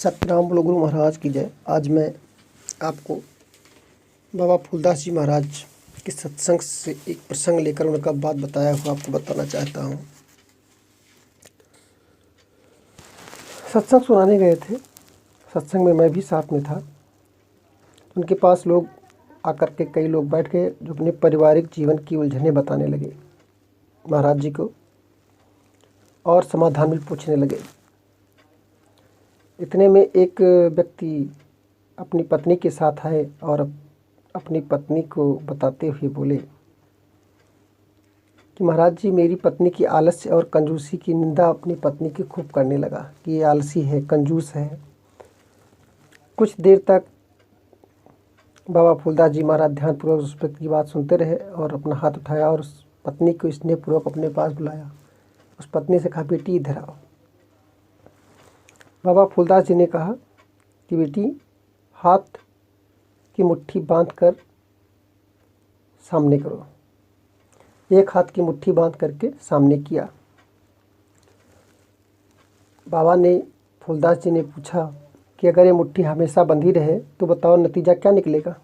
सतराम बोलो गुरु महाराज की जय। आज मैं आपको बाबा फूलदास जी महाराज के सत्संग से एक प्रसंग लेकर उनका बात बताया हुआ आपको बताना चाहता हूँ। सत्संग सुनाने गए थे, सत्संग में मैं भी साथ में था। उनके पास लोग आकर के कई लोग बैठ गए जो अपने पारिवारिक जीवन की उलझनें बताने लगे महाराज जी को और समाधान भी पूछने लगे। इतने में एक व्यक्ति अपनी पत्नी के साथ आए और अपनी पत्नी को बताते हुए बोले कि महाराज जी, मेरी पत्नी की आलस्य और कंजूसी की निंदा अपनी पत्नी की खूब करने लगा कि ये आलसी है, कंजूस है। कुछ देर तक बाबा फूलदास जी महाराज ध्यानपूर्वक उस व्यक्ति की बात सुनते रहे और अपना हाथ उठाया और उस पत्नी को स्नेहपूर्वक अपने पास बुलाया। उस पत्नी से कहा, बेटी इधर आओ। बाबा फूलदास जी ने कहा कि बेटी, हाथ की मुट्ठी बांधकर सामने करो। एक हाथ की मुट्ठी बांध करके सामने किया। बाबा ने फूलदास जी ने पूछा कि अगर ये मुट्ठी हमेशा बंधी रहे तो बताओ नतीजा क्या निकलेगा।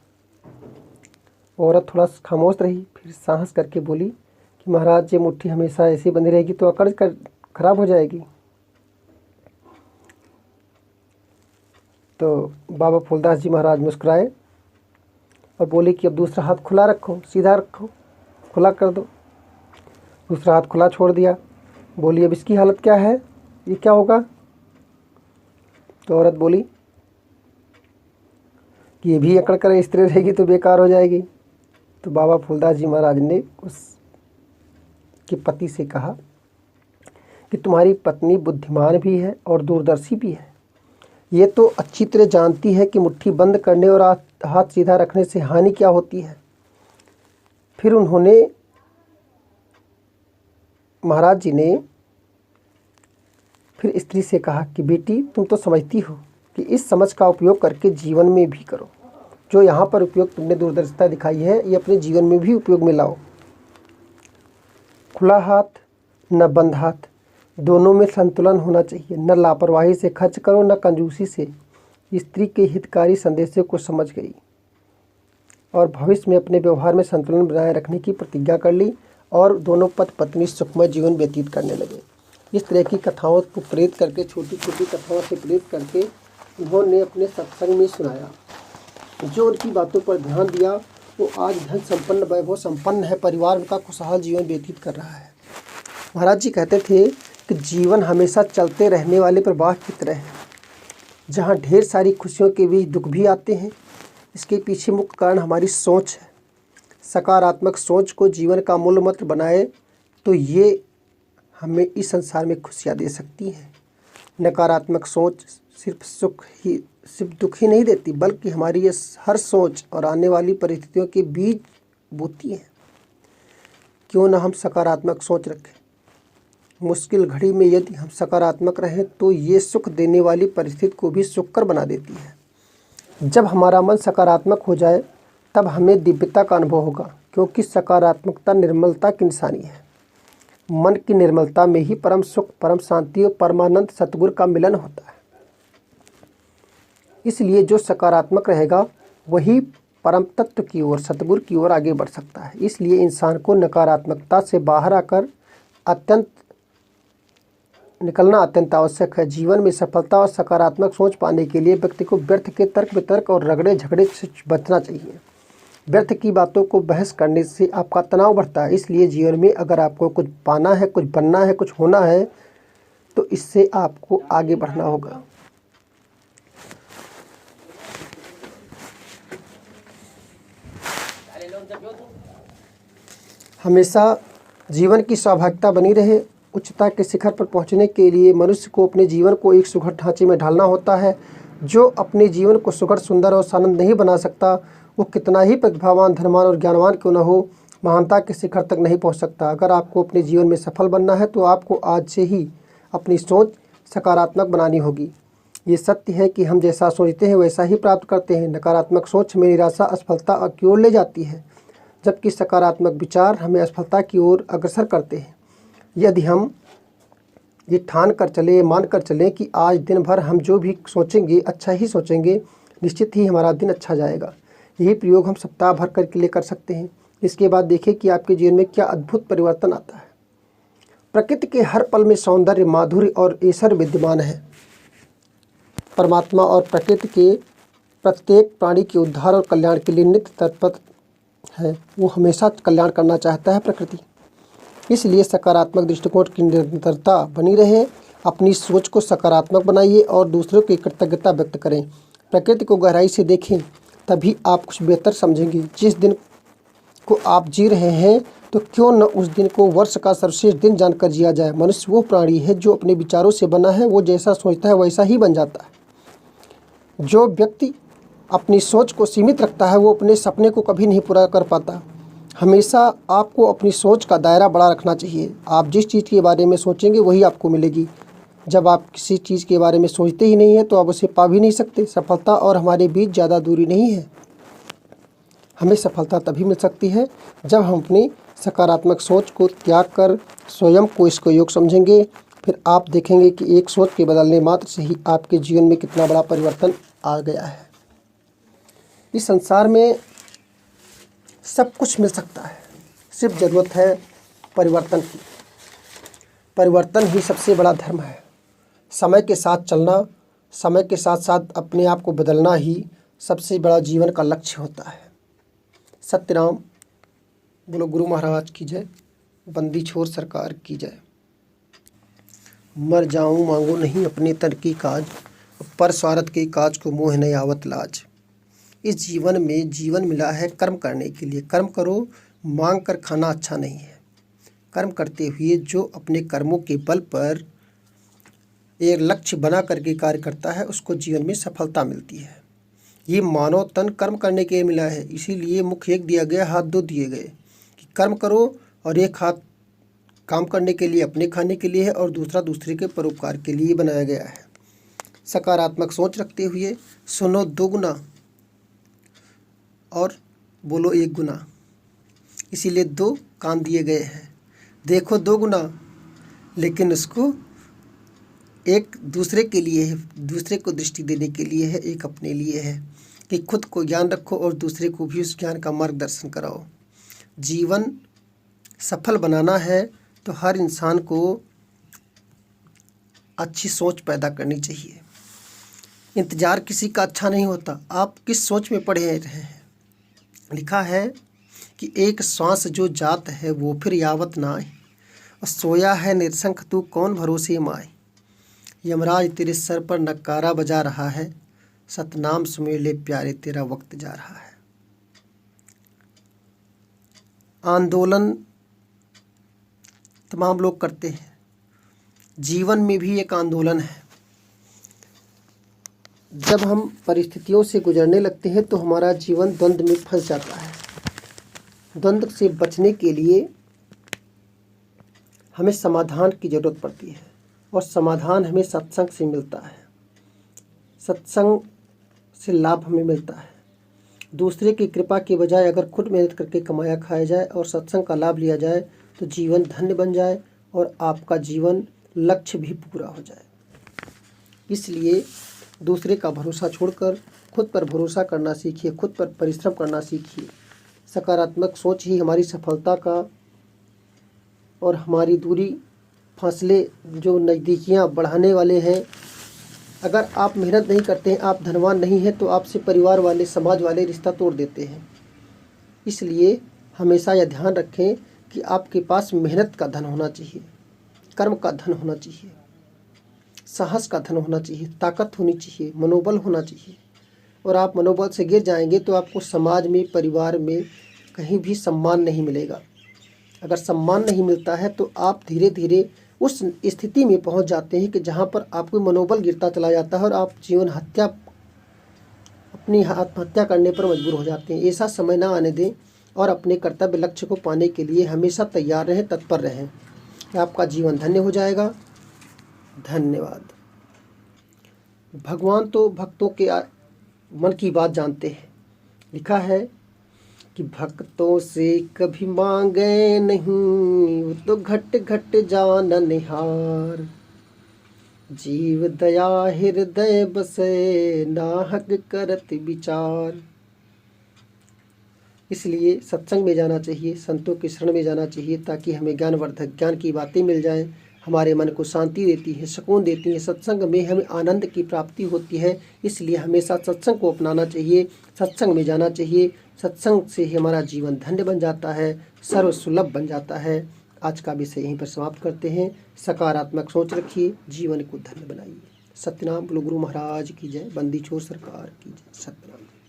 औरत थोड़ा खामोश रही, फिर साहस करके बोली कि महाराज, ये मुट्ठी हमेशा ऐसी बंधी रहेगी तो अकड़ कर खराब हो जाएगी। तो बाबा फूलदास जी महाराज मुस्कुराए और बोले कि अब दूसरा हाथ खुला रखो, सीधा रखो, खुला कर दो। दूसरा हाथ खुला छोड़ दिया। बोली, अब इसकी हालत क्या है, ये क्या होगा। तो औरत बोली कि ये भी अकड़ कर स्थिर रहेगी तो बेकार हो जाएगी। तो बाबा फूलदास जी महाराज ने उसके पति से कहा कि तुम्हारी पत्नी बुद्धिमान भी है और दूरदर्शी भी है। ये तो अच्छी तरह जानती है कि मुट्ठी बंद करने और हाथ सीधा रखने से हानि क्या होती है। फिर उन्होंने महाराज जी ने फिर स्त्री से कहा कि बेटी, तुम तो समझती हो कि इस समझ का उपयोग करके जीवन में भी करो। जो यहाँ पर उपयोग तुमने दूरदर्शिता दिखाई है, ये अपने जीवन में भी उपयोग में लाओ। खुला हाथ न बंद हाथ, दोनों में संतुलन होना चाहिए। न लापरवाही से खर्च करो, न कंजूसी से। स्त्री के हितकारी संदेशों को समझ गई और भविष्य में अपने व्यवहार में संतुलन बनाए रखने की प्रतिज्ञा कर ली और दोनों पति पत्नी सुखमय जीवन व्यतीत करने लगे। इस तरह की कथाओं को प्रेरित करके, छोटी छोटी कथाओं से प्रेरित करके उन्होंने अपने सत्संग में सुनाया। जो उनकी बातों पर ध्यान दिया वो आज धन संपन्न, वैभव संपन्न है, परिवार उनका खुशहाल जीवन व्यतीत कर रहा है। महाराज जी कहते थे कि जीवन हमेशा चलते रहने वाले प्रवाह की तरह है, जहाँ ढेर सारी खुशियों के बीच दुख भी आते हैं। इसके पीछे मुख्य कारण हमारी सोच है। सकारात्मक सोच को जीवन का मूल मंत्र बनाए तो ये हमें इस संसार में खुशियाँ दे सकती हैं। नकारात्मक सोच सिर्फ दुख ही नहीं देती, बल्कि हमारी ये हर सोच और आने वाली परिस्थितियों के बीज बोती है। क्यों न हम सकारात्मक सोच रखें। मुश्किल घड़ी में यदि हम सकारात्मक रहें तो ये सुख देने वाली परिस्थिति को भी सुखकर बना देती है। जब हमारा मन सकारात्मक हो जाए तब हमें दिव्यता का अनुभव होगा, क्योंकि सकारात्मकता निर्मलता की निशानी है। मन की निर्मलता में ही परम सुख, परम शांति और परमानंद सतगुरु का मिलन होता है। इसलिए जो सकारात्मक रहेगा वही परम तत्व की ओर, सतगुरु की ओर आगे बढ़ सकता है। इसलिए इंसान को नकारात्मकता से बाहर आकर निकलना अत्यंत आवश्यक है। जीवन में सफलता और सकारात्मक सोच पाने के लिए व्यक्ति को व्यर्थ के तर्क वितर्क और रगड़े झगड़े से बचना चाहिए। व्यर्थ की बातों को बहस करने से आपका तनाव बढ़ता है। इसलिए जीवन में अगर आपको कुछ पाना है, कुछ बनना है, कुछ होना है, तो इससे आपको आगे बढ़ना होगा। हमेशा जीवन की सौभाग्यता बनी रहे। उच्चता के शिखर पर पहुंचने के लिए मनुष्य को अपने जीवन को एक सुघड़ ढांचे में ढालना होता है। जो अपने जीवन को सुघड़, सुंदर और आनंद नहीं बना सकता, वो कितना ही प्रतिभावान, धनवान और ज्ञानवान क्यों न हो, महानता के शिखर तक नहीं पहुंच सकता। अगर आपको अपने जीवन में सफल बनना है तो आपको आज से ही अपनी सोच सकारात्मक बनानी होगी। ये सत्य है कि हम जैसा सोचते हैं वैसा ही प्राप्त करते हैं। नकारात्मक सोच में निराशा, असफलता की ओर ले जाती है, जबकि सकारात्मक विचार हमें असफलता की ओर अग्रसर करते हैं। यदि हम ये ठान कर चले, मान कर चलें कि आज दिन भर हम जो भी सोचेंगे अच्छा ही सोचेंगे, निश्चित ही हमारा दिन अच्छा जाएगा। यही प्रयोग हम सप्ताह भर के लिए कर सकते हैं। इसके बाद देखें कि आपके जीवन में क्या अद्भुत परिवर्तन आता है। प्रकृति के हर पल में सौंदर्य, माधुर्य और ऐश्वर्य विद्यमान है। परमात्मा और प्रकृति के प्रत्येक प्राणी के उद्धार और कल्याण के लिए नित्य तत्पर है। वो हमेशा कल्याण करना चाहता है प्रकृति। इसलिए सकारात्मक दृष्टिकोण की निरंतरता बनी रहे। अपनी सोच को सकारात्मक बनाइए और दूसरों की कृतज्ञता व्यक्त करें। प्रकृति को गहराई से देखें, तभी आप कुछ बेहतर समझेंगे। जिस दिन को आप जी रहे हैं तो क्यों न उस दिन को वर्ष का सर्वश्रेष्ठ दिन जानकर जिया जाए। मनुष्य वो प्राणी है जो अपने विचारों से बना है। वो जैसा सोचता है वैसा ही बन जाता है। जो व्यक्ति अपनी सोच को सीमित रखता है वो अपने सपने को कभी नहीं पूरा कर पाता। हमेशा आपको अपनी सोच का दायरा बड़ा रखना चाहिए। आप जिस चीज़ के बारे में सोचेंगे वही आपको मिलेगी। जब आप किसी चीज़ के बारे में सोचते ही नहीं हैं तो आप उसे पा भी नहीं सकते। सफलता और हमारे बीच ज़्यादा दूरी नहीं है। हमें सफलता तभी मिल सकती है जब हम अपनी सकारात्मक सोच को त्याग कर स्वयं को इसको योग समझेंगे। फिर आप देखेंगे कि एक सोच के बदलने मात्र से ही आपके जीवन में कितना बड़ा परिवर्तन आ गया है। इस संसार में सब कुछ मिल सकता है, सिर्फ ज़रूरत है परिवर्तन की। परिवर्तन ही सबसे बड़ा धर्म है। समय के साथ चलना, समय के साथ साथ अपने आप को बदलना ही सबसे बड़ा जीवन का लक्ष्य होता है। सत्यनाम बोलो गुरु महाराज की जय। बंदी छोड़ सरकार की जय। मर जाऊं मांगो नहीं अपने तन की काज, पर स्वार्थ के काज को मोह नहीं आवत लाज। इस जीवन में जीवन मिला है कर्म करने के लिए। कर्म करो, मांग कर खाना अच्छा नहीं है। कर्म करते हुए जो अपने कर्मों के बल पर एक लक्ष्य बना करके कार्य करता है उसको जीवन में सफलता मिलती है। ये मानव तन कर्म करने के लिए मिला है। इसीलिए मुख एक दिया गया, हाथ दो दिए गए कि कर्म करो, और एक हाथ काम करने के लिए अपने खाने के लिए है और दूसरा दूसरे के परोपकार के लिए बनाया गया है। सकारात्मक सोच रखते हुए सुनो 2 गुना और बोलो 1 गुना। इसीलिए 2 कान दिए गए हैं। देखो 2 गुना, लेकिन उसको एक दूसरे के लिए है, दूसरे को दृष्टि देने के लिए है, एक अपने लिए है कि खुद को ज्ञान रखो और दूसरे को भी उस ज्ञान का मार्गदर्शन कराओ। जीवन सफल बनाना है तो हर इंसान को अच्छी सोच पैदा करनी चाहिए। इंतज़ार किसी का अच्छा नहीं होता। आप किस सोच में पड़े रहे हैं। लिखा है कि एक श्वास जो जात है वो फिर यावत ना आए, और सोया है निरसंक तू कौन भरोसे माए। यमराज तेरे सर पर नकारा बजा रहा है, सतनाम सुमेर ले प्यारे तेरा वक्त जा रहा है। आंदोलन तमाम लोग करते हैं। जीवन में भी एक आंदोलन है। जब हम परिस्थितियों से गुजरने लगते हैं तो हमारा जीवन द्वंद्व में फंस जाता है। द्वंद्व से बचने के लिए हमें समाधान की ज़रूरत पड़ती है, और समाधान हमें सत्संग से मिलता है। सत्संग से लाभ हमें मिलता है। दूसरे की कृपा के बजाय अगर खुद मेहनत करके कमाया खाया जाए और सत्संग का लाभ लिया जाए तो जीवन धन्य बन जाए और आपका जीवन लक्ष्य भी पूरा हो जाए। इसलिए दूसरे का भरोसा छोड़कर खुद पर भरोसा करना सीखिए, खुद पर परिश्रम करना सीखिए। सकारात्मक सोच ही हमारी सफलता का और हमारी दूरी, फासले, जो नज़दीकियाँ बढ़ाने वाले हैं। अगर आप मेहनत नहीं करते हैं, आप धनवान नहीं हैं, तो आपसे परिवार वाले, समाज वाले रिश्ता तोड़ देते हैं। इसलिए हमेशा यह ध्यान रखें कि आपके पास मेहनत का धन होना चाहिए, कर्म का धन होना चाहिए, साहस का धन होना चाहिए, ताकत होनी चाहिए, मनोबल होना चाहिए। और आप मनोबल से गिर जाएंगे तो आपको समाज में, परिवार में कहीं भी सम्मान नहीं मिलेगा। अगर सम्मान नहीं मिलता है तो आप धीरे धीरे उस स्थिति में पहुंच जाते हैं कि जहां पर आपको मनोबल गिरता चला जाता है और आप जीवन हत्या, अपनी आत्महत्या करने पर मजबूर हो जाते हैं। ऐसा समय ना आने दें और अपने कर्तव्य लक्ष्य को पाने के लिए हमेशा तैयार रहें, तत्पर रहें। आपका जीवन धन्य हो जाएगा। धन्यवाद। भगवान तो भक्तों के मन की बात जानते हैं। लिखा है कि भक्तों से कभी मांगे नहीं, वो तो घट घट जान निहार। जीव दया हृदय बसे, नाहक करत विचार। इसलिए सत्संग में जाना चाहिए, संतों के शरण में जाना चाहिए, ताकि हमें ज्ञानवर्धक ज्ञान की बातें मिल जाएं, हमारे मन को शांति देती है, सुकून देती है। सत्संग में हमें आनंद की प्राप्ति होती है। इसलिए हमेशा सत्संग को अपनाना चाहिए, सत्संग में जाना चाहिए। सत्संग से ही हमारा जीवन धन्य बन जाता है, सर्वसुलभ बन जाता है। आज का विषय यहीं पर समाप्त करते हैं। सकारात्मक सोच रखिए, जीवन को धन्य बनाइए। सत्यनाम बोलो गुरु महाराज की जय, बंदी छोड़ सरकार की जय। सत्यनाम।